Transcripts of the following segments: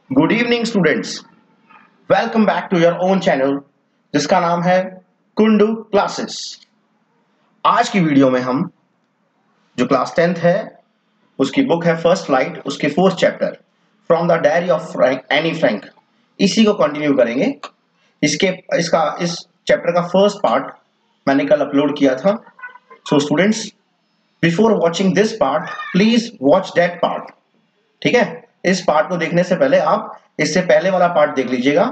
Good evening students, welcome back to your own channel जिसका नाम है कुंडू क्लासेस। आज की वीडियो में हम जो क्लास 10th है उसकी बुक है फर्स्ट फ्लाइट, उसके fourth chapter from the diary of Anne Frank, इसी को कंटिन्यू करेंगे। इस चैप्टर का फर्स्ट पार्ट मैंने कल अपलोड किया था। So students, before watching this part please watch that part. ठीक है, इस पार्ट को देखने से पहले आप इससे पहले वाला पार्ट देख लीजिएगा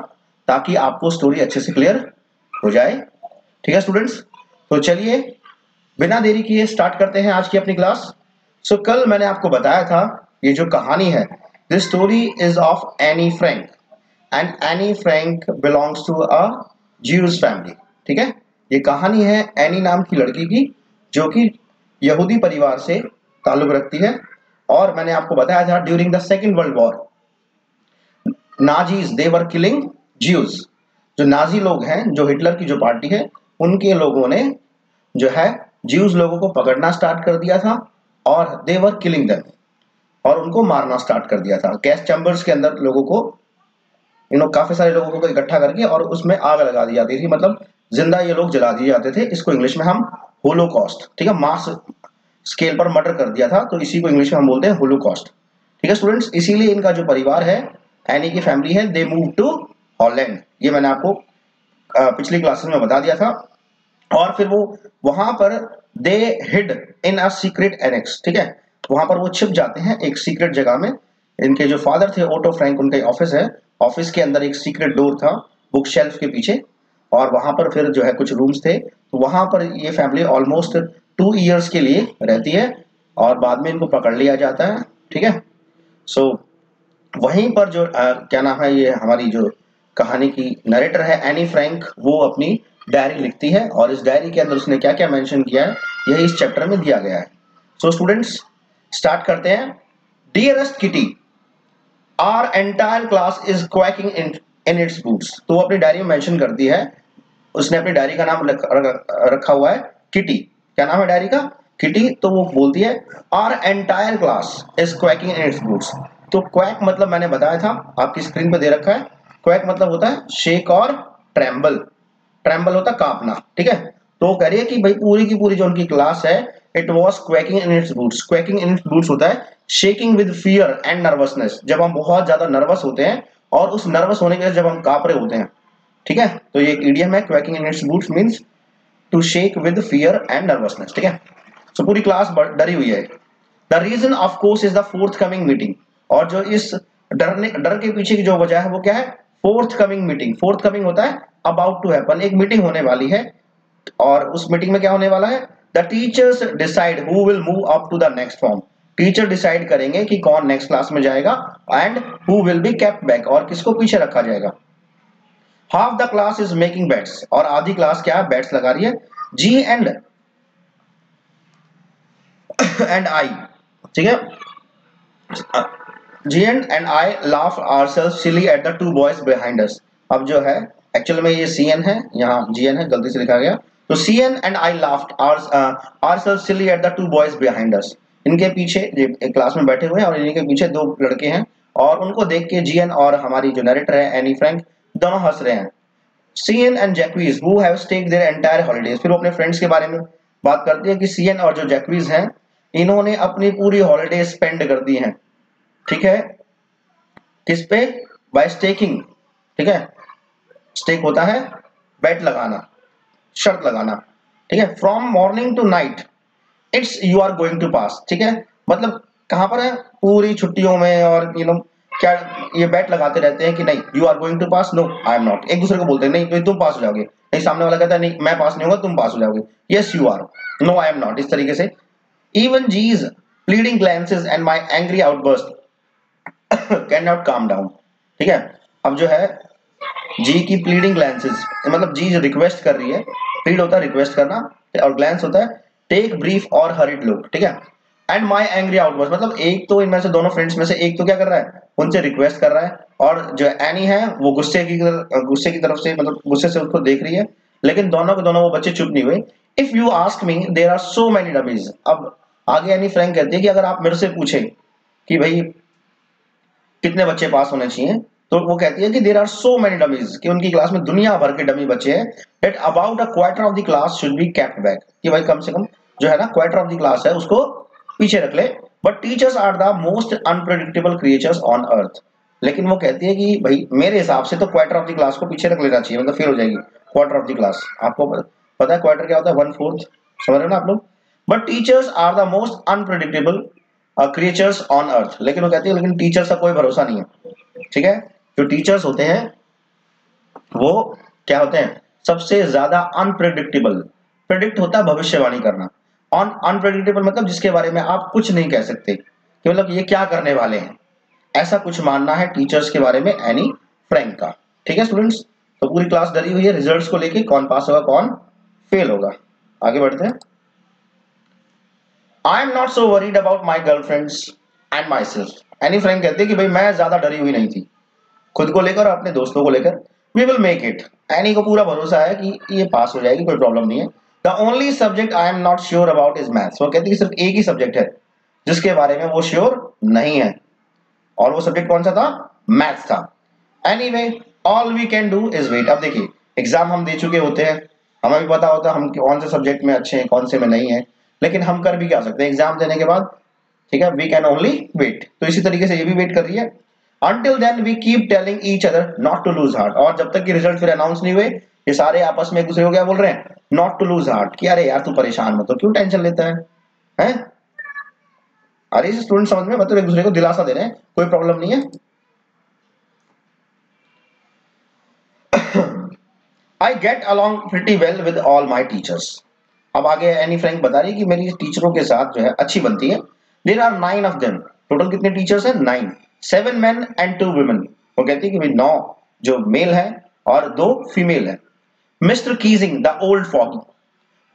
ताकि आपको स्टोरी अच्छे से क्लियर हो जाए। ठीक है स्टूडेंट्स, तो चलिए बिना देरी किए स्टार्ट करते हैं आज की अपनी क्लास। सो कल मैंने आपको बताया था ये जो कहानी है, this story is of Anne Frank and Anne Frank belongs to a Jews family. ठीक है, ये कहानी है एनी नाम की लड़की की जो कि यहूदी परिवार से ताल्लुक रखती है। और मैंने आपको बताया था during the second world war Nazis they were killing Jews. जो नाजी लोग हैं, जो हिटलर की जो पार्टी है, उनके लोगों ने जो है ज्यूज लोगों को पकड़ना स्टार्ट कर दिया था और दे वर किलिंग देम, और उनको मारना स्टार्ट कर दिया था। गैस चैम्बर्स के अंदर लोगों को काफी सारे लोगों को इकट्ठा करके और उसमें आग लगा दी जाती थी, मतलब जिंदा ये लोग जला दिए जाते थे। इसको इंग्लिश में हम होलोकॉस्ट, ठीक है, मास स्केल पर मर्डर कर दिया था, तो इसी को इंग्लिश में हम बोलते हैं होलोकॉस्ट। ठीक है स्टूडेंट्स, इसीलिए इनका जो परिवार है, एनी की फैमिली है, दे मूव टू हॉलैंड। ये मैंने आपको पिछली क्लासेस में बता दिया था। और फिर वो वहां पर they hid in a secret annexe. ठीक है, वहां पर वो छिप जाते हैं एक सीक्रेट जगह में। इनके जो फादर थे ओटो फ्रैंक, उनका ऑफिस है, ऑफिस के अंदर एक सीक्रेट डोर था बुक शेल्फ के पीछे, और वहां पर फिर जो है कुछ रूम्स थे। तो वहां पर ये फैमिली ऑलमोस्ट 2 इयर्स के लिए रहती है और बाद में इनको पकड़ लिया जाता है। ठीक है, सो वहीं पर जो क्या नाम है, ये हमारी जो कहानी की नरेटर है एनी फ्रैंक, वो अपनी डायरी लिखती है और इस डायरी के अंदर उसने क्या क्या मेंशन किया है यही इस चैप्टर में दिया गया है। सो स्टूडेंट्स स्टार्ट करते हैं। Dearest Kitty, our entire class is quaking in its boots. तो वो अपनी डायरी में मेंशन करती है, उसने अपनी डायरी का नाम रखा हुआ है किटी। क्या नाम है डायरी का? किटी। तो वो बोलती है our entire class is quaking in its boots. तो क्वैक मतलब मैंने बताया था, आपकी स्क्रीन पे दे रखा है। क्वैक मतलब होता है शेक और ट्रेम्बल। ट्रेम्बल होता है कांपना। ठीक है, तो वो कह रही है कि भाई पूरी की पूरी जो उनकी क्लास है, it was quaking in its boots. Quaking in its boots होता है shaking with fear and nervousness, जब हम बहुत ज्यादा नर्वस होते हैं और उस नर्वस होने के वजह जब हम कांप रहे होते हैं। ठीक है, तो ये एक इडियम है, quaking in its boots means to shake with fear and nervousness. ठीक है, सो पूरी क्लास डरी हुई है। The reason of course is the forthcoming meeting. और जो इस डर के पीछे की जो वजह है वो क्या है? Fourth coming meeting. Fourth coming होता है अबाउट टू हैपन, एक मीटिंग होने वाली है और उस मीटिंग में क्या होने वाला है? The teachers decide who will move up to the next form. Teacher decide करेंगे कि कौन नेक्स्ट क्लास में जाएगा and who will be kept back, और किसको पीछे रखा जाएगा। Half the class is making bets, और आधी क्लास क्या है? बेट्स लगा रही है। जी एंड आई, ठीक है, G and I laugh ourselves silly at the two boys behind us. अब जो है एक्चुअल में ये सी एन है, यहाँ जी एन है, गलती से लिखा गया। तो C N and I laughed ourselves silly at the two boys behind us. इनके पीछे एक क्लास में बैठे हुए हैं और इनके पीछे 2 लड़के हैं, और उनको देख के जी एन और हमारी जो नरेटर है एनी फ्रैंक दोनों हंस रहे हैं। CN and Jacques who have staked their entire holidays. फिर वो अपने फ्रेंड्स के बारे में बात करती है कि सीएन और जो जैक्वीज हैं, इन्होंने अपनी पूरी हॉलिडे स्पेंड कर दी हैं। ठीक है, किस पे? By staking. ठीक है, स्टेक होता है बेट लगाना, शर्त लगाना। ठीक है, from morning to night it's you are going to pass. ठीक है, मतलब कहां पर है? पूरी छुट्टियों में, और क्या ये बेट लगाते रहते हैं कि नहीं you are going to pass, no I am not. एक दूसरे को बोलते हैं नहीं तो तुम पास हो जाओगे, नहीं सामने वाला कहता है नहीं मैं पास नहीं होगा, तुम पास हो जाओगे, yes you are, no I am not, इस तरीके से। Even G's pleading glances and my angry outbursts can not calm down. ठीक है, अब जो है जी की प्लीडिंग ग्लैंसेस, मतलब जी जो रिक्वेस्ट कर रही है, प्लीड होता है रिक्वेस्ट करना और ग्लैंस होता है टेक ब्रीफ और हरिड लुक। ठीक है, एंड माय एंग्री आउटबर्स्ट, मतलब एक तो इनमें से दोनों फ्रेंड्स में से एक तो क्या कर रहा है? उनसे रिक्वेस्ट कर रहा है, और जो एनी है वो गुस्से की तरफ से, मतलब गुस्से से उसको देख रही है, लेकिन दोनों के दोनों वो बच्चे चुप नहीं हुए। If you ask me there are so many dummies. अब आगे एनी फ्रैंक कहती है कि अगर आप मेरे से पूछे कि भाई कितने बच्चे पास होने चाहिए, तो वो कहती है कि there are so many dummies, कि उनकी क्लास में दुनिया भर के डमी बच्चे हैं, that about a quarter of the class should be kept back, कि भाई कम से कम जो है ना क्वार्टर ऑफ द क्लास है उसको पीछे रख ले। But teachers are the most unpredictable creatures on earth, लेकिन वो कहती है कि भाई मेरे हिसाब से तो क्वार्टर ऑफ द क्लास को पीछे रख लेना चाहिए, मतलब फेल हो जाएगी क्वार्टर ऑफ द क्लास। आपको पता है क्वार्टर क्या होता है, 1/4, समझ रहे हो ना आप लोग। But teachers are the most unpredictable creatures on earth, लेकिन वो कहती है लेकिन टीचर्स का कोई भरोसा नहीं है, ठीक है। जो टीचर्स होते हैं वो क्या होते हैं, सबसे ज्यादा अनप्रेडिक्टेबल। प्रेडिक्ट होता है भविष्यवाणी करना, ऑन अनप्रेडिक्टेबल मतलब जिसके बारे में आप कुछ नहीं कह सकते कि मतलब ये क्या करने वाले हैं, ऐसा कुछ मानना है टीचर्स के बारे में एनी फ्रैंक का। ठीक है स्टूडेंट्स, तो पूरी क्लास डरी हुई है रिजल्ट्स को लेके, कौन पास होगा कौन फेल होगा। आगे बढ़ते हैं। आई am not so worried about my girlfriends and my self. Anne Frank कहते हैं कि भाई मैं ज्यादा डरी हुई नहीं थी खुद को लेकर और अपने दोस्तों को लेकर। We will make it, Anne को पूरा भरोसा है कि ये पास हो जाएगी, कोई प्रॉब्लम नहीं है। The only subject I am not sure about is maths. वो कहती है कि सिर्फ एक ही सब्जेक्ट है जिसके बारे में वो श्योर नहीं है, और वो सब्जेक्ट कौन सा था, मैथ्स था। Anyway all we can do is wait. अब देखिए एग्जाम हम दे चुके होते हैं, हमें भी पता होता है हम कौन से सब्जेक्ट में अच्छे हैं कौन से में नहीं है, लेकिन हम कर भी क्या सकते हैं एग्जाम देने के बाद, ठीक है। वी कैन ओनली वेट, तो इसी तरीके से ये भी वेट कर रही है। Until then we keep telling each other not to lose heart, और जब तक कि रिजल्ट फिर अनाउंस नहीं हुए ये सारे आपस में एक दूसरे को क्या बोल रहे हैं, not to lose heart, कि अरे यार तू परेशान मत हो, क्यों टेंशन लेता है, हैं? अरे स्टूडेंट समझ में, मतलब एक दूसरे को दिलासा दे रहे हैं, कोई प्रॉब्लम नहीं है। I get along pretty well with all my teachers। अब आगे एनी फ्रैंक बता रही है कि मेरी टीचरों के साथ जो है अच्छी बनती है। There are 9 of them, total कितने टीचर्स हैं, 9, 7 men and 2 women। वो कहती है कि भाई 9 जो मेल है और 2 फीमेल है। Mister Keesing the old foggy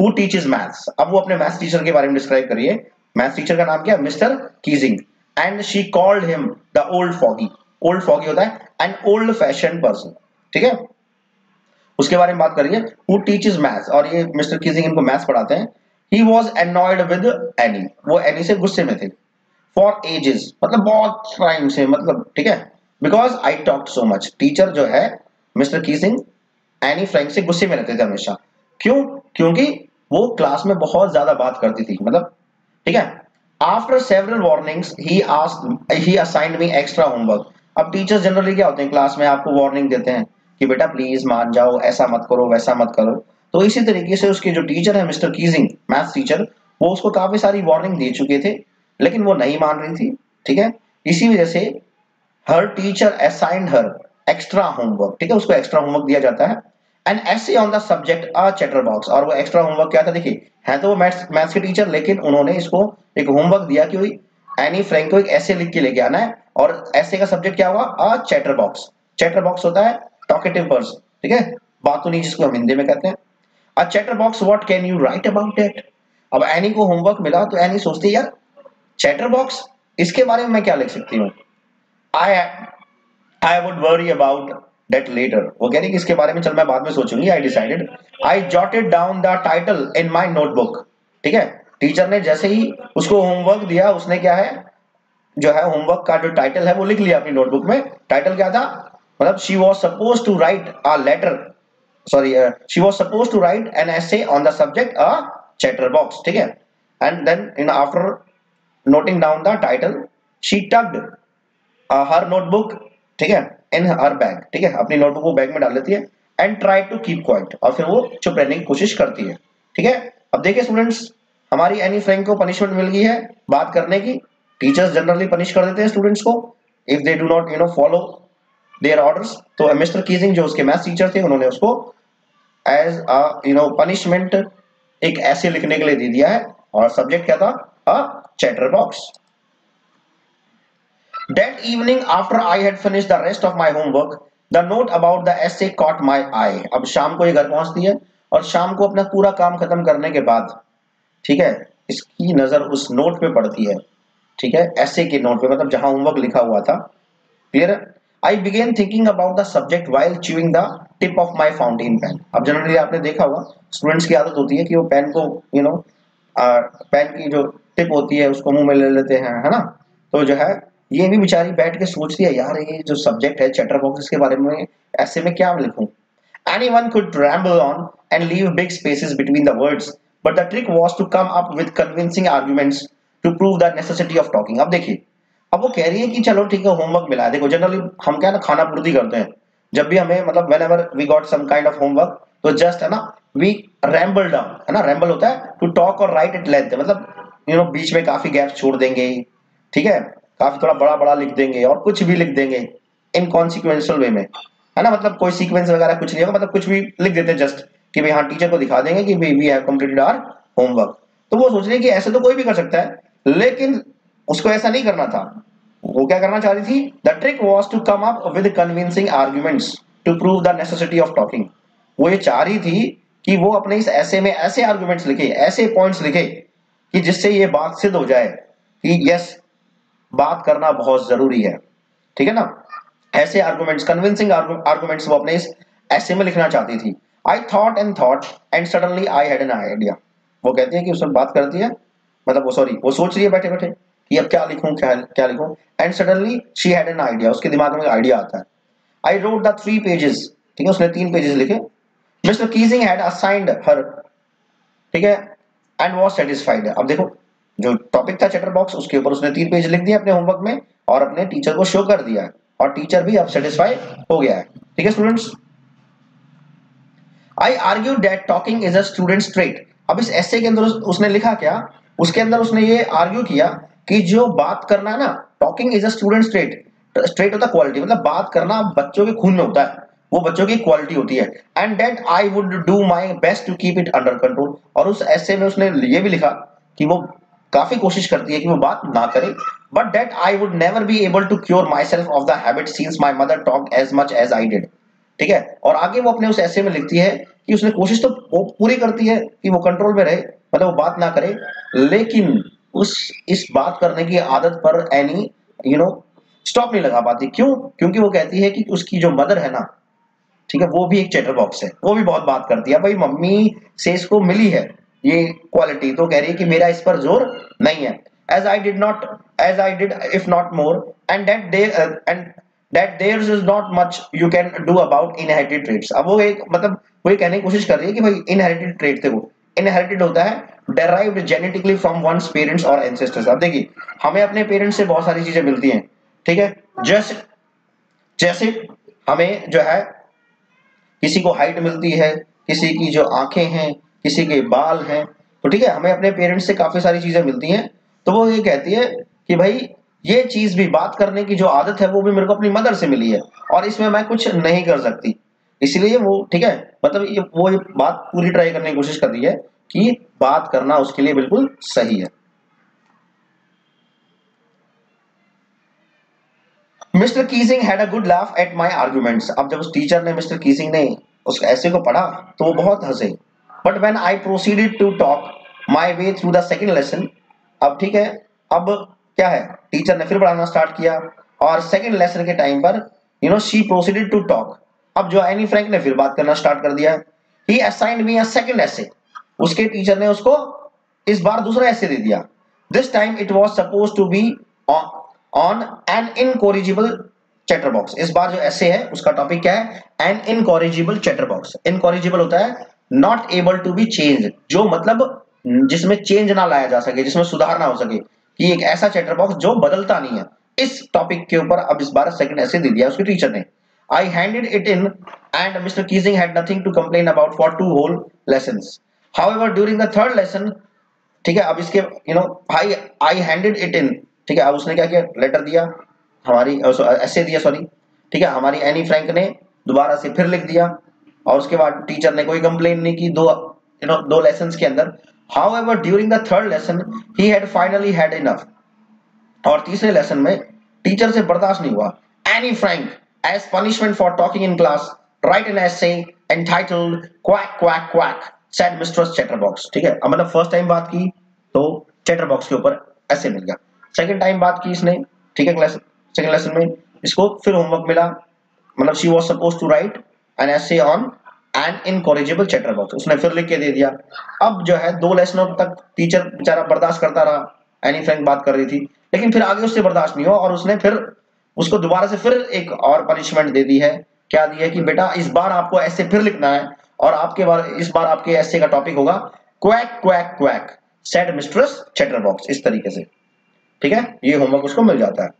who teaches maths. अब वो अपने मैथ्स टीचर के बारे में डिस्क्राइब करिए। मैथ्स टीचर का नाम क्या है, mister Keesing, and she called him the old foggy. Old foggy होता है एन ओल्ड फैशन पर्सन, ठीक है। उसके बारे में बात करिए, हु टीचेस मैथ्स, और ये मिस्टर कीजिंग इनको मैथ्स पढ़ाते हैं। He was annoyed with any, वो एनी से गुस्से में थे। फॉर एजेस मतलब बहुत टाइम से, मतलब ठीक है। Because I talked so much, teacher जो है मिस्टर कीजिंग एनी फ्रैंक से गुस्से में रहते थे हमेशा। क्यों, क्योंकि वो क्लास में बहुत ज्यादा बात करती थी, मतलब ठीक है। आफ्टर सेवरल वार्निंग्स ही असाइंड मी एक्स्ट्रा होमवर्क। अब टीचर्स जनरली क्या होते हैं क्लास में आपको वार्निंग देते हैं कि बेटा प्लीज मान जाओ, ऐसा मत करो वैसा मत करो। तो इसी तरीके से उसके जो टीचर है मिस्टर कीजिंग मैथ्स टीचर, वो उसको काफी सारी वार्निंग दे चुके थे, लेकिन वो नहीं मान रही थी, ठीक है। इसी वजह से हर टीचर असाइंड हर एक्स्ट्रा होमवर्क, ठीक है, उसको एक्स्ट्रा होमवर्क दिया जाता है। एन ऐसे on the subject a chatter box, और वो एक्स्ट्रा होमवर्क क्या था, देखिए है तो वो मैथ्स के टीचर, लेकिन उन्होंने इसको एक होमवर्क दिया कि एनी फ्रैंक को एक ऐसे लिख के लेके आना है, और ऐसे का सब्जेक्ट क्या होगा, अ चैटर बॉक्स। चैटर बॉक्स होता है टॉकेटिव पर्सन, ठीक है, बातूनी जिसको हम हिंदी में कहते हैं। A chatter box, what can you write about it. अब एनी को होमवर्क मिला तो एनी सोचती है यार चैटर बॉक्स, इसके बारे में मैं क्या लिख सकती हूँ। I would worry about that later. वो कह रही कि इसके बारे में चल मैं बाद में सोचूंगी। I decided, I jotted down the title in my notebook, ठीक है। टीचर ने जैसे ही उसको होमवर्क दिया, उसने क्या है जो है होमवर्क का जो टाइटल है वो लिख लिया अपनी नोटबुक में। टाइटल क्या था, मतलब she was suppose to write a letter, sorry she was suppose to write an essay on the subject a chatter box, ठीक है। And then in after noting down the title she tugged her notebook, ठीक है, इन हर bag, ठीक है, अपनी notebook को bag में डाल लेती है। And try to keep quiet, और फिर वो चुप रहने की कोशिश करती है, ठीक है। अब देखिए स्टूडेंट्स, हमारी एनी फ्रैंक को पनिशमेंट मिल गई है बात करने की। टीचर्स जनरली पनिश कर देते हैं स्टूडेंट्स को if they do not follow their orders. तो मिस्टर कीजिंग जो उसके मैथ्स टीचर थे, उन्होंने उसको एज अ पनिशमेंट एक ऐसे लिखने के लिए दे दिया है, और सब्जेक्ट क्या था, a chatter box. That evening, after I had finished the rest of my homework, the note about the essay caught my eye। अब शाम को ये घर पहुंचती है, और शाम को अपना पूरा काम खत्म करने के बाद, ठीक है, इसकी नजर उस नोट पे पड़ती है, ठीक है, ऐसे के नोट पे, मतलब जहां होमवर्क लिखा हुआ था। Clear. I began thinking about the subject while chewing the tip of my fountain pen. अब जनरली आपने देखा होगा स्टूडेंट्स की आदत होती है कि वो पेन को पेन की जो टिप होती है उसको मुंह में ले लेते हैं, है ना। तो जो है ये भी बेचारी बैठ के सोच रही है, यार ये जो सब्जेक्ट है चैटर बॉक्सेस के बारे में ऐसे में क्या लिखूं। Anyone could ramble on and leave big spaces between the words, but the trick was to come up with convincing arguments to prove the necessity of talking. अब देखिए, अब वो कह रही है कि चलो ठीक है होमवर्क मिला है। देखो जनरली हम क्या ना खाना पूर्ति करते हैं, जब भी हमें मतलब whenever we got some kind of homework तो जस्ट है ना we ramble down, है ना, ramble होता है to talk or write at length, मतलब बीच में काफी गैप छोड़ देंगे, ठीक है, काफी थोड़ा बड़ा बड़ा लिख देंगे और कुछ भी लिख देंगे इनकॉन्सिक्वेंशियल वे में, है ना, मतलब कोई सीक्वेंस वगैरह कुछ नहीं होगा, मतलब कुछ भी लिख देते हैं जस्ट कि भाई हाँ टीचर को दिखा देंगे कि we have completed our homework. तो वो सोच रही है कि ऐसे तो कोई भी कर सकता है, लेकिन उसको ऐसा नहीं करना था। वो क्या करना चाह रही थी? The trick was to come up with convincing arguments to prove the necessity of talking. वो ये चाह रही थी कि वो अपने इस ऐसे में ऐसे आर्गुमेंट्स लिखे, ऐसे पॉइंट्स लिखे कि जिससे ये बात सिद्ध हो जाए कि यस बात करना बहुत जरूरी है, ठीक है ना। ऐसे आर्गुमेंट्स, कन्विंसिंग आर्गुमेंट्स वो अपने इस ऐसे में लिखना चाहती थी। I thought and suddenly I had an idea. वो कहती है कि उसमें बात करती है, मतलब वो सॉरी वो सोच रही है बैठे बैठे कि अब क्या लिखूं क्या लिखूं, and suddenly she had an idea, उसके दिमाग में आइडिया आता है। आई रोट द 3 पेजेस, ठीक है, उसने 3 पेजेस लिखे। मिस्टर कीजिंग हैड असाइंड हर, ठीक है, एंड वाज सेटिस्फाइड। अब देखो जो टॉपिक था चैटर बॉक्स उसके ऊपर उसने 3 पेज लिख दिए अपने होमवर्क में और अपने टीचर को शो कर दिया है और टीचर भी अब सेटिस्फाई हो गया है, ठीक है students. I argue that talking is a students trait. अब इस एसे के अंदर उसने लिखा क्या, उसके अंदर उसने ये आर्ग्यू किया कि जो बात करना है ना, talking is a students trait, trait होता है क्वालिटी, मतलब बात करना बच्चों के खून में होता है, वो बच्चों की क्वालिटी होती है। And that I would do my best to keep it under control. और उस एसे में उसने ये भी लिखा कि वो काफी कोशिश करती है कि वो बात ना करे, but that I would never be able to cure myself of the habit since my mother talk as much as I did, ठीक है। और आगे वो अपने उस ऐसे में लिखती है कि उसने कोशिश तो वो पूरी करती है कि वो कंट्रोल में रहे, मतलब वो बात ना करे, लेकिन उस इस बात करने की आदत पर एनी स्टॉप नहीं लगा पाती। क्यों? क्योंकि वो कहती है कि उसकी जो मदर है ना, ठीक है, वो भी एक चैटर बॉक्स है, वो भी बहुत बात करती है। भाई मम्मी से इसको मिली है ये क्वालिटी, तो कह रही है कि मेरा इस पर जोर नहीं है। As I did if not more and that there's is not much you can do about inherited traits. अब वो एक मतलब वो ये कहने की कोशिश कर रही है कि भाई इनहेरिटेड ट्रेट, देखो इनहेरिटेड होता है derived genetically from one's parents और एंसेस्टर्स। अब देखिए हमें अपने पेरेंट्स से बहुत सारी चीजें मिलती हैं, ठीक है, जैसे जैसे हमें जो है किसी को हाइट मिलती है, किसी की जो आंखें हैं, किसी के बाल हैं, तो ठीक है हमें अपने पेरेंट्स से काफी सारी चीजें मिलती हैं। तो वो ये कहती है कि भाई ये चीज भी, बात करने की जो आदत है वो भी मेरे को अपनी मदर से मिली है और इसमें मैं कुछ नहीं कर सकती। इसलिए वो ठीक है, मतलब ये बात पूरी ट्राई करने की कोशिश कर रही है कि बात करना उसके लिए बिल्कुल सही है। Mister Keesing had a good laugh at my arguments. अब जब उस टीचर ने, मिस्टर कीजिंग ने उस ऐसे को पढ़ा तो वो बहुत हंसे। But when I proceeded to talk my way through the second lesson, अब ठीक है, अब क्या है, टीचर ने फिर पढ़ाना स्टार्ट किया और सेकेंड लेसन के टाइम पर शी प्रोसीडेड टू टॉक। अब जो एनी फ्रैंक ने फिर बात करना स्टार्ट कर दिया। ही असाइंड मी अ सेकेंड एसे, उसके टीचर ने उसको इस बार दूसरा ऐसे दे दिया। This time it was suppose to be on an incorrigible chatterbox. इस बार जो ऐसे है उसका टॉपिक क्या है? An incorrigible chatterbox. Incorrigible होता है not able to be change, जो मतलब जिसमें चेंज ना लाया जा सके, जिसमें सुधार ना हो सके, कि एक ऐसा चैटर बॉक्स जो बदलता नहीं है। इस टॉपिक के ऊपर अब इस बार सेकंड ऐसे दे दिया उसके टीचर ने। I handed it in and Mr Keesing had nothing to complain about for 2 whole lessons. However during the third lesson, ठीक है, अब इसके आई हैंडेड इट इन, ठीक है, अब उसने क्या किया, लेटर दिया हमारी ऐसे दिया सॉरी, ठीक है, हमारी एनी फ्रैंक ने दोबारा से फिर लिख दिया और उसके बाद टीचर ने कोई कंप्लेन नहीं की दो लेसन्स के अंदर। However during the third lesson he had finally had enough. और तीसरे लेसन में टीचर से बर्दाश्त नहीं हुआ। Anne Frank as punishment for talking in class write an essay entitled quack quack quack said Mister Chatterbox. ठीक है, अब मतलब फर्स्ट टाइम बात की तो चैटरबॉक्स के ऊपर ऐसे मिल गया, सेकंड टाइम बात की इसने, ठीक है, क्लास सेकंड लेसन में इसको फिर होमवर्क मिला, मतलब she was supposed to write an essay on an incorrigible chatterbox, उसने फिर लिख के दे दिया। अब जो है 2 लेसनों तक टीचर बेचारा बर्दाश्त करता रहा, एनी फ्रैंक बात कर रही थी, लेकिन फिर आगे उससे बर्दाश्त नहीं हुआ और उसने फिर उसको दोबारा से फिर एक और पनिशमेंट दे दी है। क्या दी है कि बेटा इस बार आपको ऐसे फिर लिखना है और इस बार आपके ऐसे का टॉपिक होगा quack quack quack said mistress chatterbox, इस तरीके से। ठीक है, ये होमवर्क उसको मिल जाता है।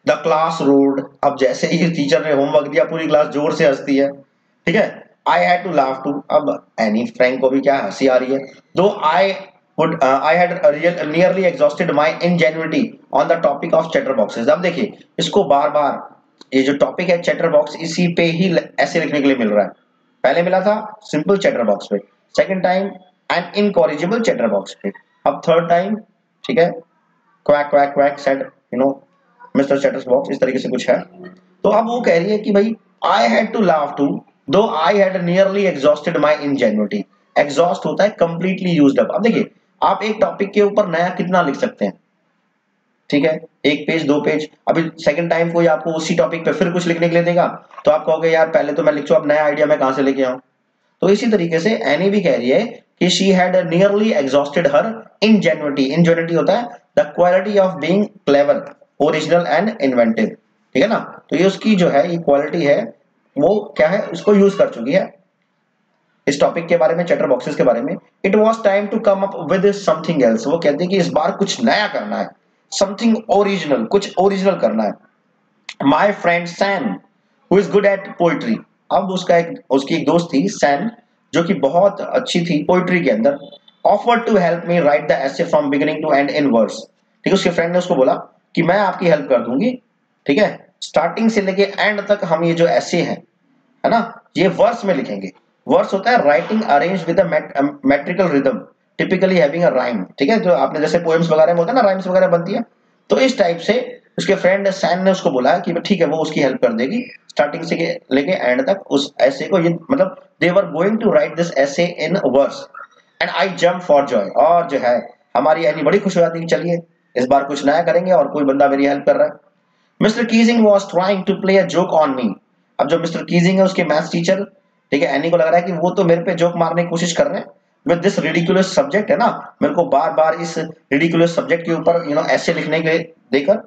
द क्लास रोड, अब जैसे ही टीचर ने होमवर्क दिया पूरी क्लास जोर से हंसती है। ठीक है, I had to laugh too, अब एनी फ्रैंक को भी क्या हंसी आ रही है। दो I had nearly exhausted my ingenuity on the topic of chatterboxes। अब देखिए इसको बार बार ये जो टॉपिक है चैटरबॉक्स, इसी पे ही ऐसे लिखने के लिए मिल रहा है। पहले मिला था सिंपल चैटरबॉक्स पे, second time an incorrigible chatterbox पे, अब थर्ड टाइम ठीक है quack quack quack said Mister Chatterbox, इस तरीके से कुछ है। तो अब वो कह रही है कि भाई I had to laugh too दो I had nearly exhausted my ingenuity. Exhaust होता है कंप्लीटली यूज्ड अप। अब देखिए आप एक टॉपिक के ऊपर नया कितना लिख सकते हैं, ठीक है, एक पेज दो पेज। अभी सेकंड टाइम कोई आपको उसी टॉपिक पे फिर कुछ लिखने के लिए देगा तो आप कहोगे यार पहले तो मैं लिख चुका, अब नया आइडिया मैं कहां से लेके आऊं। तो इसी तरीके से एनी भी कह रही है कि शी हैड नियरली एग्जॉस्टेड हर इंजेन्युइटी। इंजेन्युइटी होता है the quality of being clever, original and inventive. ठीक है ना, तो ये उसकी जो है ये क्वालिटी है वो क्या है, उसको यूज कर चुकी है इस टॉपिक के बारे में, चैटर बॉक्सेस के बारे में। It was time to come up with something else, वो कहते हैं कि इस बार कुछ नया करना है, समथिंग ओरिजिनल, कुछ ओरिजिनल करना है। My friend San who is good at poetry, अब उसकी एक दोस्त थी सैन जो कि बहुत अच्छी थी पोइट्री के अंदर। Offer to help me write the essay from beginning to end in verse. ठीक है, उसके फ्रेंड ने उसको बोला कि मैं आपकी हेल्प कर दूंगी, ठीक है, स्टार्टिंग से लेके एंड तक हम ये जो ऐसे है ना ये वर्स में लिखेंगे। वर्स होता है writing arrange with a metrical rhythm typically having a rhyme. ठीक है, जो आपने जैसे पोएम्स वगैरह में होता है ना राइम्स वगैरह बनती है, तो इस टाइप से उसके फ्रेंड सैन ने उसको बोला कि ठीक है वो उसकी हेल्प कर देगी स्टार्टिंग से लेके एंड तक उस ऐसे को। ये मतलब they were going to write this essay in verse and I jump for joy. और जो है हमारी यानी बड़ी खुशी हो जाती है कि चलिए इस बार कुछ नया करेंगे और कोई बंदा मेरी हेल्प कर रहा है। Mister Keesing was trying to play a joke on me. अब जो मिस्टर कीजिंग है उसके मैथ्स टीचर, ठीक है, एनी को लग रहा है कि वो तो मेरे पे जोक मारने की कोशिश कर रहे हैं विद दिस रिडिकुलस सब्जेक्ट, है ना, मेरे को बार बार इस रिडिकुलस सब्जेक्ट के ऊपर ऐसे लिखने के देकर।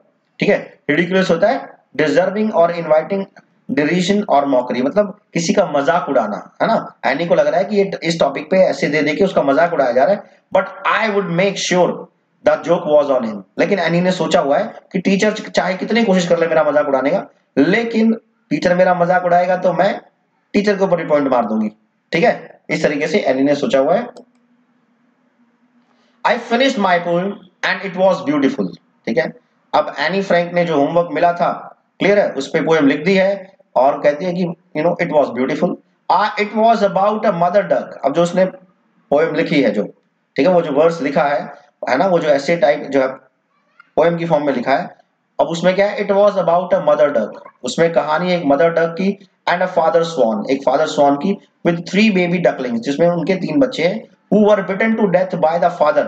ठीक है, रिडिकुलस होता है डिजर्विंग और इनवाइटिंग डिरीजन और मॉकरी, मतलब किसी का मजाक उड़ाना, है ना। एनी को लग रहा है कि ये इस टॉपिक पे ऐसे दे दे के उसका मजाक उड़ाया जा रहा है, but I would make sure the joke was on him. लेकिन एनी ने सोचा हुआ है कि टीचर चाहे कितनी कोशिश कर ले मेरा मजाक उड़ाने का, लेकिन टीचर मेरा मजाक उड़ाएगा तो मैं टीचर के ऊपर ही पॉइंट मार दूंगी। ठीक है, इस तरीके से एनी ने सोचा हुआ है। I finished my poem and it was beautiful. ठीक है, अब एनी फ्रैंक ने जो होमवर्क मिला था, क्लियर है, उस पर पोएम लिख दी है और कहती है कि it was beautiful. It was about a mother duck. अब जो उसने पोएम लिखी है जो, ठीक है, वो जो वर्स लिखा है ना, वो जो ऐसे टाइप जो है पोएम की फॉर्म में लिखा है, अब उसमें क्या है, it was about a mother duck, उसमें कहानी एक मदर डक की एंड अ फादर स्वान, एक फादर स्वान की, विद 3 बेबी डकलिंग्स, जिसमें उनके 3 बच्चे हैं, who were beaten to death by the father.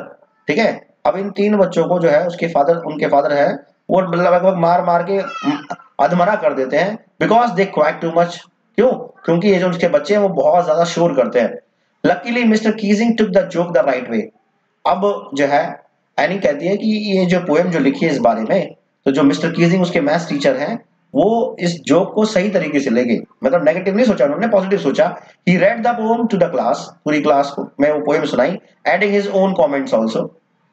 ठीक है, अब इन 3 बच्चों को जो है उनके फादर है वो लगभग मार मार के अधमरा कर देते हैं, because they quack too much. क्यों? क्योंकि ये जो उसके बच्चे हैं वो बहुत ज्यादा शोर करते हैं। Luckily mister Keesing took the joke the right way. अब जो है एनी कहती है कि ये जो पोएम जो लिखी है इस बारे में, तो जो मिस्टर कीजिंग उसके मैथ्स टीचर हैं वो इस जोक को सही तरीके से ले गए, मतलब नेगेटिव नहीं सोचा उन्होंने, पॉजिटिव सोचा। He read the poem to the class, पूरी क्लास को मैं वो पोएम सुनाई, adding his own comments also,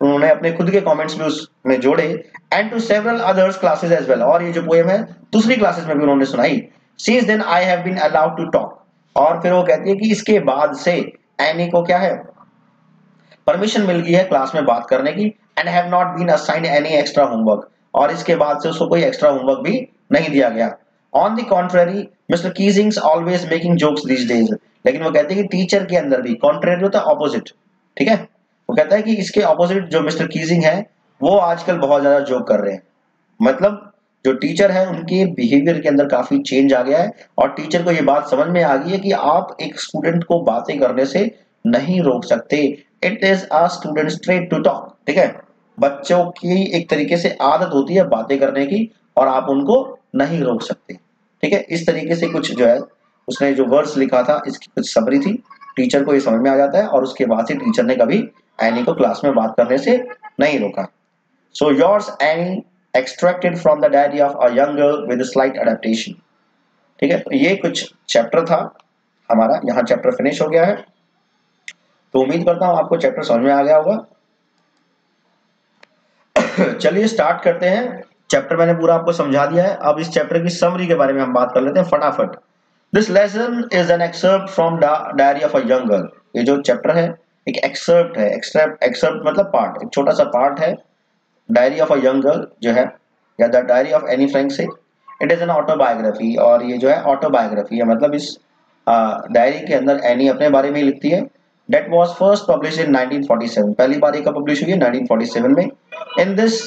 उन्होंने अपने खुद के कमेंट्स भी उसमें जोड़े, and to several others classes as well, और ये जो पोएम है दूसरी क्लासेस में भी उन्होंने सुनाई। Since then I have been allowed to talk, और फिर वो कहती है कि इसके बाद से एनी को क्या है परमिशन मिल गई है क्लास में बात करने की, and have not been assigned any extra homework, और इसके बाद से उसको कोई एक्स्ट्रा होमवर्क भी नहीं दिया गया। On the contrary Mr Keesing's always making jokes these days. लेकिन वो कहते हैं कि टीचर के अंदर भी कॉन्ट्रेरी होता है ऑपोजिट। ठीक है, वो कहता है कि इसके ऑपोजिट जो मिस्टर कीजिंग है वो आजकल बहुत ज्यादा जोक कर रहे हैं, मतलब जो टीचर है उनके बिहेवियर के अंदर काफी चेंज आ गया है, और टीचर को ये बात समझ में आ गई है कि आप एक स्टूडेंट को बातें करने से नहीं रोक सकते। It is a student trait to talk. ठीक है, बच्चों की एक तरीके से आदत होती है बातें करने की और आप उनको नहीं रोक सकते। ठीक है, इस तरीके से कुछ जो है उसने जो वर्ड्स लिखा था इसकी कुछ समरी थी, टीचर को ये समझ में आ जाता है, और उसके बाद से टीचर ने कभी एनी को क्लास में बात करने से नहीं रोका। So yours Anne extracted from the diary of a young girl with slight adaptation. ठीक है, तो ये कुछ चैप्टर था हमारा, यहाँ चैप्टर फिनिश हो गया है। तो उम्मीद करता हूँ आपको चैप्टर समझ में आ गया होगा। चलिए स्टार्ट करते हैं। चैप्टर मैंने पूरा आपको समझा दिया है, अब इस चैप्टर की समरी के बारे में हम बात कर लेते हैं फटाफट। This lesson is an excerpt from the diary of a young girl. ये जो चैप्टर है एक एक्सर्प्ट है, एक्सर्प्ट मतलब पार्ट, एक छोटा सा पार्ट है diary of a young girl जो है, या the diary of Anne Frank से। इट इज एन ऑटोबायोग्राफी, और ये जो है ऑटोबायोग्राफी है, मतलब इस डायरी के अंदर एनी अपने बारे में लिखती है। That was first published in 1947, पहली बार ये कब पब्लिश हुई है 1947 में। In this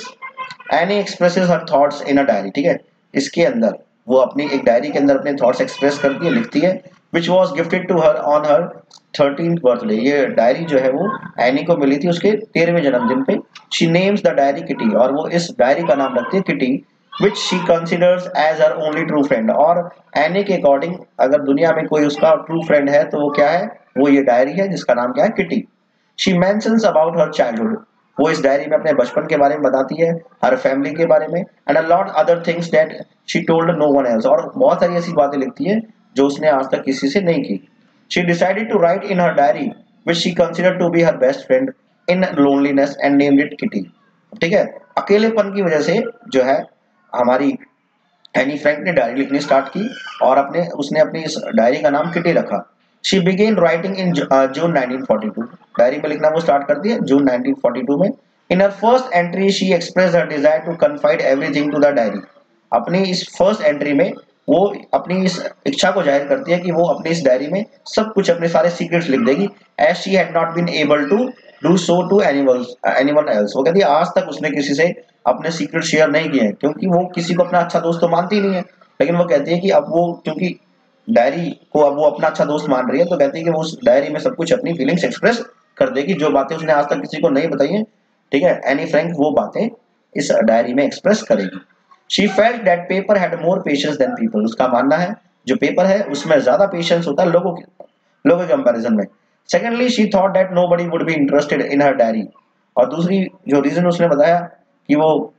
Annie expresses her thoughts in a diary, ठीक है, इसके अंदर वो अपनी एक डायरी के अंदर अपने थॉट्स एक्सप्रेस करती है, लिखती है, which was gifted to her on her 13th birthday। ये डायरी जो है वो एनी को मिली थी उसके 13वें जन्मदिन पे। She names the diary Kitty, और वो इस डायरी का नाम रखती है kitty, which she considers as her only true friend। और एनी के अकॉर्डिंग अगर दुनिया में कोई उसका ट्रू फ्रेंड है तो वो क्या है, वो ये डायरी है जिसका नाम क्या है, kitty. She mentions about her childhood, वो इस डायरी में अपने बचपन के बारे में बताती है, हर फैमिली के बारे में, and a lot other things that she told no one else, और बहुत सारी ऐसी बातें लिखती है जो उसने आज तक किसी से नहीं की। She decided to write in her diary which she considered to be her best friend in loneliness and named it Kitty. ठीक है, अकेलेपन की वजह से जो है हमारी एनी फ्रैंक ने डायरी लिखनी स्टार्ट की, और उसने अपनी इस डायरी का नाम किटी रखा। She began writing in June 1942, diary में लिखना वो स्टार्ट करती है जून 1942 में। In her first entry she expressed her desire to confide everything to the diary. अपनी इस फर्स्ट एंट्री में वो अपनी इस इच्छा को जाहिर करती है कि वो अपनी इस डायरी में सब कुछ, अपने सारे सीक्रेट्स लिख देगी, as she had not been able to do so to anyone else. वो कहती है आज तक उसने किसी से अपने सीक्रेट शेयर नहीं किए हैं, क्योंकि वो किसी को अपना अच्छा दोस्त तो मानती नहीं है, लेकिन वो कहती है कि अब वो क्योंकि डायरी को अब वो अपना अच्छा दोस्त मान रही है, तो कहती है कि वो उस डायरी में सब कुछ अपनी फीलिंग्स एक्सप्रेस कर देगी, जो बातें उसने आज तक किसी को नहीं बताई है। ठीक है, एनी फ्रैंक वो बातें इस डायरी में एक्सप्रेस करेगी। She felt that paper had more patience than people, उसका मानना है जो पेपर है उसमें ज्यादा पेशेंस होता है लोगों के कंपैरिजन में। Secondly she thought that nobody would be interested in her diary, और दूसरी जो रीजन उसने बताया कि वो,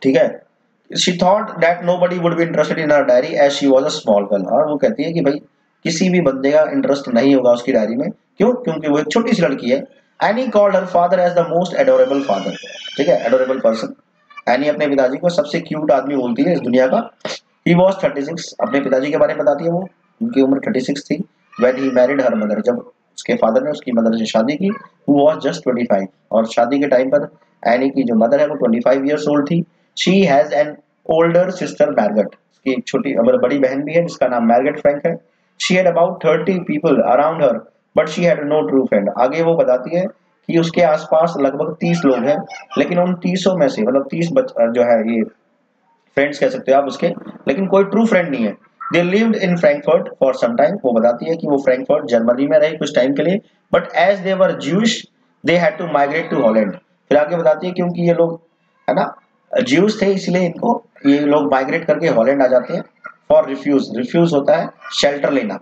ठीक है, she thought that nobody would be interested in her diary as she was a small girl, और वो कहती है कि भाई किसी भी बंदे का इंटरेस्ट नहीं होगा उसकी डायरी में, क्यों, क्योंकि वो एक छोटी सी लड़की है। Anne called her father as the most adorable father, ठीक है, एडोरेबल पर्सन। एनी अपने पिताजी को सबसे क्यूट आदमी बोलती है इस दुनिया का। ही वॉज 36, अपने पिताजी के बारे में बताती है वो, उनकी उम्र 36 थी। When he married her mother, जब उसके फादर ने उसकी मदर से शादी की, हु वॉज जस्ट 25, और शादी के टाइम पर एनी की जो मदर है वो 25 ईयर्स ओल्ड थी। She has an older sister Margot, उसकी एक छोटी बड़ी बहन भी है जिसका नाम मैरगट फ्रैंक है। She had about 30 people around her but she had no true friend. आगे वो बताती है कि उसके आसपास लगभग 30 लोग हैं, लेकिन उन 30 में से, मतलब 30 जो है ये फ्रेंड्स कह सकते हो आप उसके, लेकिन कोई ट्रू फ्रेंड नहीं है। They lived in Frankfurt for some time, वो बताती है कि वो फ्रैंकफर्ट जर्मनी में रहे कुछ टाइम के लिए, but as they were Jewish they had to migrate to Holland. फिर आगे बताती है क्योंकि ये लोग है ना ज्यूज थे, इसलिए इनको ये लोग माइग्रेट करके हॉलैंड आ जाते हैं। फॉर रिफ्यूज, रिफ्यूज होता है शेल्टर लेना,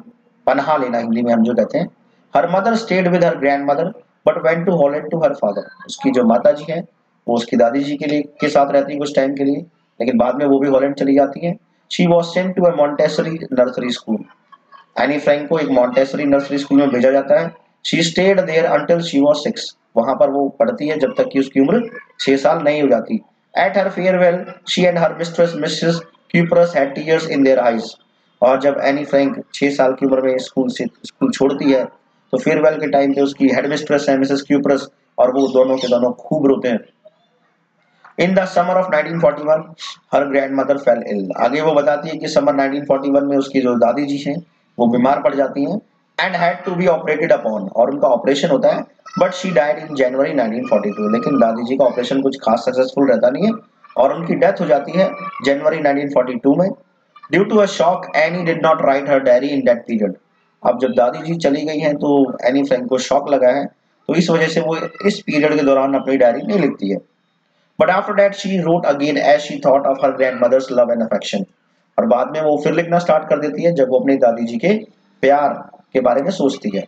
पनाह लेना हिंदी में हम जो कहते हैं। Her mother stayed with her grandmother but went to Holland to her father, उसकी जो माता जी है वो उसकी दादी जी के साथ रहती है कुछ टाइम के लिए, लेकिन बाद में वो भी हॉलैंड चली जाती है। She was sent to a Montessori nursery school, Anne Frank को एक मॉन्टेसरी नर्सरी स्कूल में भेजा जाता है। She stayed there until she was 6, वहां पर वो पढ़ती है जब तक कि उसकी उम्र 6 साल नहीं हो जाती। At her farewell she and her mistress Mrs cuprous had tears in their eyes, और जब एनी फ्रैंक 6 साल की उम्र में स्कूल छोड़ती है, तो फेयरवेल के टाइम पे उसकी हेड मिस्ट्रेस है मिसेस क्यूपरस, और वो दोनों के दोनों खूब रोते हैं। In the summer of 1941 her grandmother fell ill, आगे वो बताती है कि समर 1941 में उसकी जो दादी जी हैं वो बीमार पड़ जाती हैं, and had to be operated upon, और उनका ऑपरेशन होता है, but she died in January 1942, लेकिन दादी जी का ऑपरेशन कुछ खास सक्सेसफुल रहता नहीं है, और उनकी डेथ हो जाती है जनवरी 1942 में। Due to a shock Anne did not write her diary in that period, अब जब दादी जी चली गई हैं तो एनी फ्रैंक को शॉक लगा है, तो इस वजह से वो इस पीरियड के दौरान अपनी डायरी नहीं लिखती है। But after that she wrote again as she thought of her grandmother's love and affection, और बाद में वो फिर लिखना स्टार्ट कर देती है जब वो अपनी दादी जी के प्यार के बारे में सोचती है।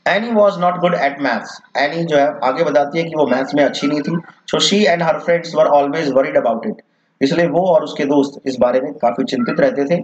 Any was not good at maths. Any जो है आगे बताती है कि वो मैथ्स में अच्छी नहीं थी। So she and her friends were always worried about it. इसलिए वो और उसके दोस्त इस बारे में काफी चिंतित रहते थे।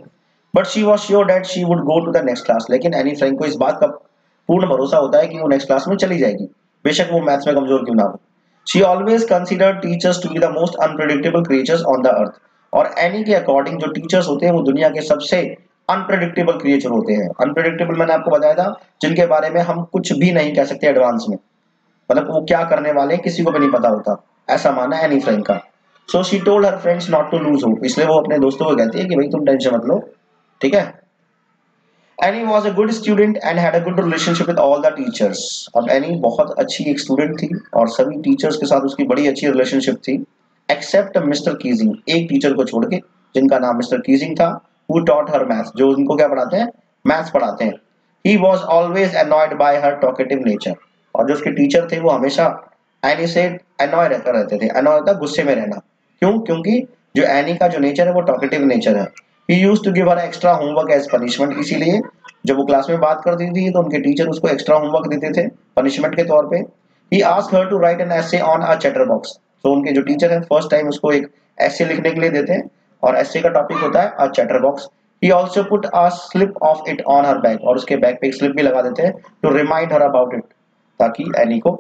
But she was sure that she would go to the next class. लेकिन एनी फ्रैंक को इस बात का पूर्ण भरोसा होता है कि वो नेक्स्ट क्लास में चली जाएगी, बेशक वो मैथ्स में कमजोर क्यों ना हो। She always considered teachers to be the most unpredictable creatures on the earth. और एनी के अकॉर्डिंग जो टीचर्स होते हैं वो दुनिया के सबसे अनप्रेडिक्टेबल क्रिएचर होते हैं। अनप्रेडिक्टेबल मैंने आपको बताया था, जिनके बारे में हम कुछ भी नहीं कह सकते एडवांस में, मतलब वो क्या करने वाले हैं किसी को भी नहीं पता होता, ऐसा माना है एनी फ्रैंक का। So she told her friends not to lose hope. इसलिए वो अपने दोस्तों को कहती है कि भाई तुम टेंशन मत लो, ठीक है। Any was a good student and had a good relationship with all the teachers. अब एनी बहुत अच्छी एक स्टूडेंट थी और सभी टीचर्स के साथ उसकी बड़ी अच्छी रिलेशनशिप थी, एक्सेप्ट मिस्टर कीजिंग, एक टीचर को छोड़ के, जिनका नाम मिस्टर कीजिंग था। हु टॉट हर मैथ्स, जो उनको क्या पढ़ाते हैं, मैथ्स पढ़ाते हैं। He was always annoyed bye her talkative nature. और जो उसके टीचर थे वो हमेशा एनी से अनॉय रहकर रहते थे। अनॉय होता है गुस्से में रहना। क्यों? क्योंकि जो एनी का जो नेचर है वो टॉकेटिव नेचर है। He used to give her extra homework as punishment. इसीलिए जब वो क्लास में बात करती थी तो उनके टीचर उसको एक्स्ट्रा होमवर्क देते थे पनिशमेंट के तौर पे। He asked her to write an essay on a chatter box. तो उनके जो टीचर है फर्स्ट टाइम उसको एक एसे लिखने के लिए देते हैं और एसे का टॉपिक होता है a chatter box. He also put a slip of it on her bag. और उसके बैग पे एक स्लिप भी लगा देते हैं to remind her about it, ताकि एनी को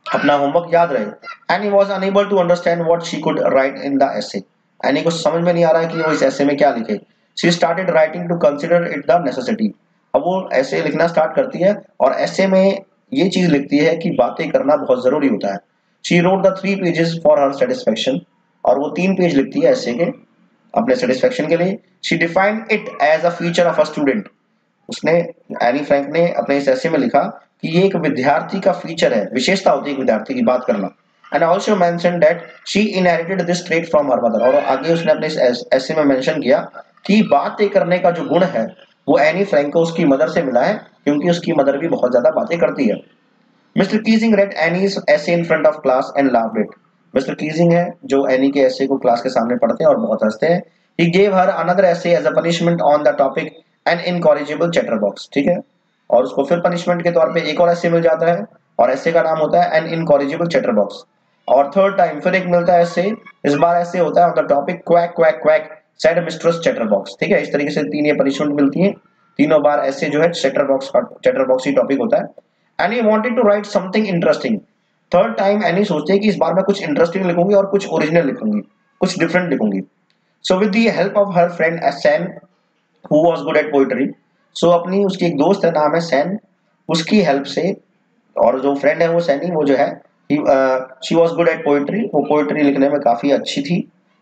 अपना होमवर्क याद रहे। Anne was unable to understand what she could write in the essay. Anne को समझ में नहीं आ रहा है कि वो इस एसे में क्या लिखे। She started writing to consider it the necessity. अब वो ऐसे लिखना स्टार्ट करती है और ऐसे में ये चीज लिखती है कि बातें करना बहुत जरूरी होता है। She wrote the 3 pages for her satisfaction. और वो 3 पेज लिखती है ऐसे के अपने सेटिस्फेक्शन के लिए। She defined it as a feature of a student. उसने, एनी फ्रैंक ने अपने इस ऐसे में लिखा कि ये एक विद्यार्थी का फीचर है, विशेषता होती है एक विद्यार्थी की बात करना। And also mention that she inherited this trait from her mother. और आगे उसने अपने इस ऐसे में मेंशन किया कि बातें करने का जो गुण है वो एनी फ्रैंक को उसकी मदर से मिला है, क्योंकि उसकी मदर भी बहुत ज्यादा बातें करती है। मिस्टर कीजिंग रेड एनीज ऐसे in front of class and laughed it. Mister Keesing है जो एनी के ऐसे को क्लास के सामने पढ़ते हैं और बहुत हंसते हैं। He gave her another essay as a punishment on the topic an incorrigible chatterbox, ठीक है। और उसको फिर पनिशमेंट के तौर पे एक और ऐसे मिल जाता है और ऐसे का नाम होता है एन इनकॉरिजिबल चैटर बॉक्स। और थर्ड टाइम फिर एक मिलता है ऐसे, इस बार ऐसे होता है on the topic quack quack quack said mistress chatter box, ठीक है। इस तरीके से 3 ये पनिशमेंट मिलती है, तीनों बार ऐसे जो है चैटर बॉक्स ही टॉपिक होता है। And he wanted to write something interesting. Third time Anne सोचती है कि इस बार मैं कुछ इंटरेस्टिंग लिखूंगी और कुछ ओरिजिनल लिखूंगी, कुछ डिफरेंट लिखूंगी। So with the help of her friend San who was good at poetry. So अपनी उसकी एक दोस्त है नाम है सैन, उसकी हेल्प से, और जो फ्रेंड है वो सैनी, वो जो है she was good at poetry, वो पोएट्री लिखने में काफी अच्छी थी।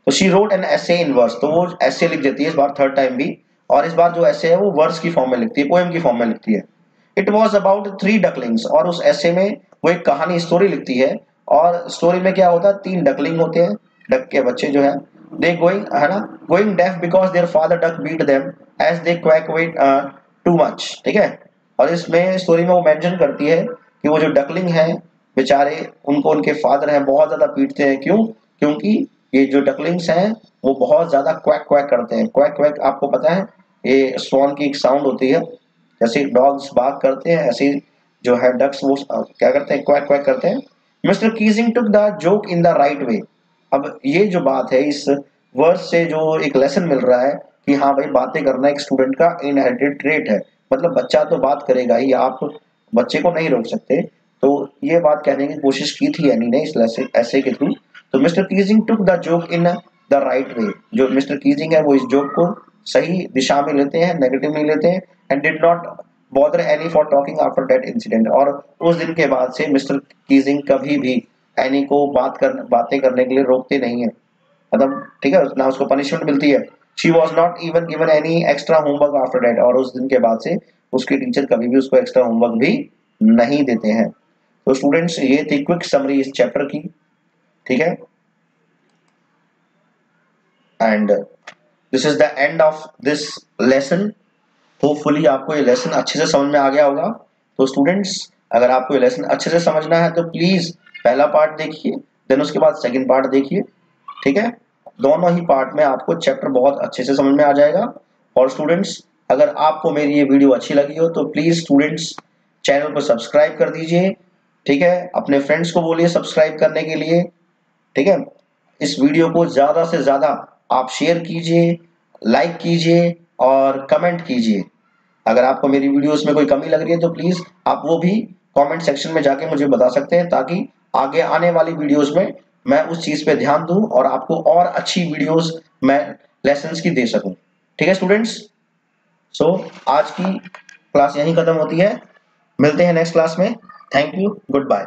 तो she wrote an essay in verse. तो वो ऐसे लिख देती है इस बार थर्ड टाइम भी, और इस बार जो ऐसे है वो वर्स की फॉर्म में लिखती है, पोएम की फॉर्म में लिखती है। It was about 3 ducklings. और उस ऐसे में वो एक कहानी स्टोरी लिखती है। और स्टोरी में क्या होता है, 3 डकलिंग होते हैं, डक के बच्चे जो है, दे गोइंग, है ना, going deaf because their father duck beat them as they quack way too much, ठीक है। और इसमें स्टोरी में वो मेंशन करती है कि वो जो डकलिंग है बेचारे, उनको उनके फादर हैं बहुत ज्यादा पीटते हैं। क्यों? क्योंकि ये जो डकलिंग्स हैं वो बहुत ज्यादा क्वैक क्वैक करते हैं। क्वैक क्वैक आपको पता है ये स्वॉन की एक साउंड होती है, जैसे डॉग्स बार्क करते हैं ऐसे जो है डक्स वो क्या करते हैं, क्वैक क्वैक करते हैं। Mister Keesing took the joke in the right way. अब ये जो बात है, इस वर्स से जो एक लेसन मिल रहा है कि हाँ भाई बातें करना एक स्टूडेंट का इनहेरिटेड ट्रेट है, मतलब बच्चा तो बात करेगा ही, आप बच्चे को नहीं रोक सकते। तो ये बात कहने की कोशिश की थी एनी ने इस ऐसे के थ्रू। तो mister Keesing took the joke in the right way. जो मिस्टर कीजिंग है वो इस जोक को सही दिशा में लेते हैं, नेगेटिव नहीं लेते हैं। And did not bother any for talking after that incident. और उस दिन के बाद से मिस्टर कीजिंग कभी भी एनी को बातें करने के लिए रोकते नहीं है, मतलब ठीक है ना, उसको पनिशमेंट मिलती है। She was not even given any extra homework after that. और उस दिन के बाद से उसके टीचर कभी भी उसको एक्स्ट्रा होमवर्क भी नहीं देते हैं। तो स्टूडेंट्स ये थी क्विक समरी इस चैप्टर की, ठीक है। And this is the end of this lesson. Hopefully आपको ये लेसन अच्छे से समझ में आ गया होगा। तो स्टूडेंट्स अगर आपको ये लेसन अच्छे से समझना है तो प्लीज पहला पार्ट देखिए, देन उसके बाद सेकंड पार्ट देखिए, ठीक है। दोनों ही पार्ट में आपको चैप्टर बहुत अच्छे से समझ में आ जाएगा। और स्टूडेंट्स अगर आपको मेरी ये वीडियो अच्छी लगी हो तो प्लीज स्टूडेंट्स चैनल को सब्सक्राइब कर दीजिए, ठीक है। अपने फ्रेंड्स को बोलिए सब्सक्राइब करने के लिए, ठीक है। इस वीडियो को ज्यादा से ज्यादा आप शेयर कीजिए, लाइक कीजिए और कमेंट कीजिए। अगर आपको मेरी वीडियोस में कोई कमी लग रही है तो प्लीज आप वो भी कमेंट सेक्शन में जाके मुझे बता सकते हैं, ताकि आगे आने वाली वीडियोस में मैं उस चीज पे ध्यान दूं और आपको और अच्छी वीडियोस मैं लेसन्स की दे सकूं, ठीक है स्टूडेंट्स। सो आज की क्लास यहीं खत्म होती है, मिलते हैं नेक्स्ट क्लास में। Thank you, good bye.